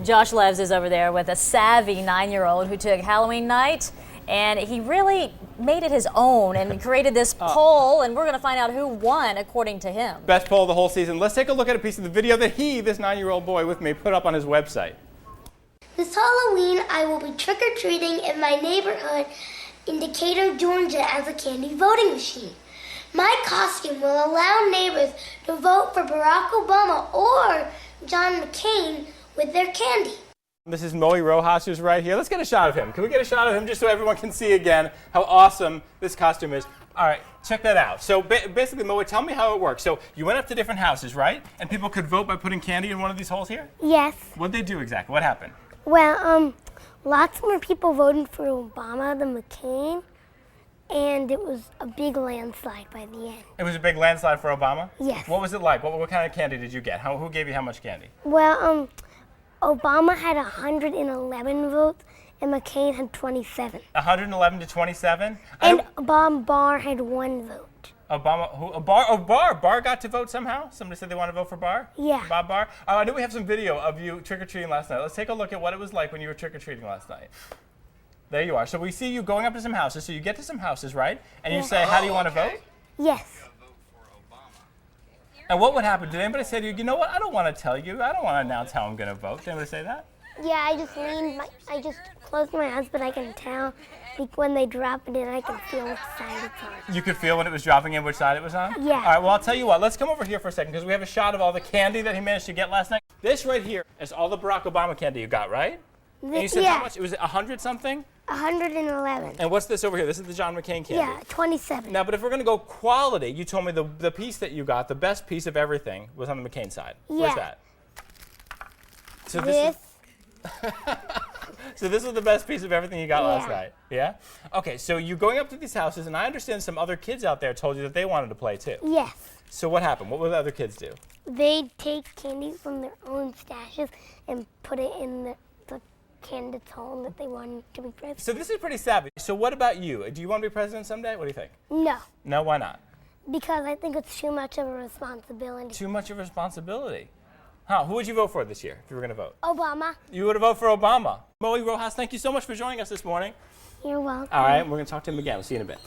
Josh Leves is over there with a savvy 9-year-old who took Halloween night and he really made it his own and created this poll, and we're going to find out who won according to him. Best poll of the whole season. Let's take a look at a piece of the video that this 9-year-old boy with me, put up on his website. This Halloween, I will be trick-or-treating in my neighborhood in Decatur, Georgia as a candy voting machine. My costume will allow neighbors to vote for Barack Obama or John McCain with their candy. This is Moe Rojas, who's right here. Let's get a shot of him. Can we get a shot of him just so everyone can see again how awesome this costume is? All right, check that out. So basically, Moe, tell me how it works. So you went up to different houses, right? And people could vote by putting candy in one of these holes here? Yes. What'd they do exactly? What happened? Well, lots more people voted for Obama than McCain, and it was a big landslide by the end. It was a big landslide for Obama? Yes. What was it like? What kind of candy did you get? Who gave you how much candy? Well, Obama had 111 votes, and McCain had 27. 111 to 27? And Barr had 1 vote. Barr got to vote somehow? Somebody said they want to vote for Barr? Yeah. Bob Barr? I know we have some video of you trick-or-treating last night. Let's take a look at what it was like when you were trick-or-treating last night. There you are. So we see you going up to some houses. So you get to some houses, right? And you say, how do you want to vote? Yes. And what would happen? Did anybody say to you, you know what, I don't want to tell you. I don't want to announce how I'm going to vote. Did anybody say that? Yeah, I just closed my eyes, but I can tell when they drop it in, I can feel which side it's on. You could feel when it was dropping in which side it was on? Yeah. All right, well, I'll tell you what. Let's come over here for a second because we have a shot of all the candy that he managed to get last night. This right here is all the Barack Obama candy you got, right? And you said how much? It was 100 something? 111. And what's this over here? This is the John McCain candy. Yeah, 27. Now, but if we're going to go quality, you told me the piece that you got, the best piece of everything, was on the McCain side. Yeah. Where's that? So this So this is the best piece of everything you got last night, yeah? Okay, so you're going up to these houses, and I understand some other kids out there told you that they wanted to play too. Yes. So what happened? What would the other kids do? They'd take candy from their own stashes and put it in the candidate's home that they wanted to be president. So this is pretty savvy. So what about you? Do you want to be president someday? What do you think? No. No, why not? Because I think it's too much of a responsibility. Too much of a responsibility. Huh, who would you vote for this year if you were going to vote? Obama. You would have voted for Obama. Moe Rojas, thank you so much for joining us this morning. You're welcome. All right, we're going to talk to him again. We'll see you in a bit.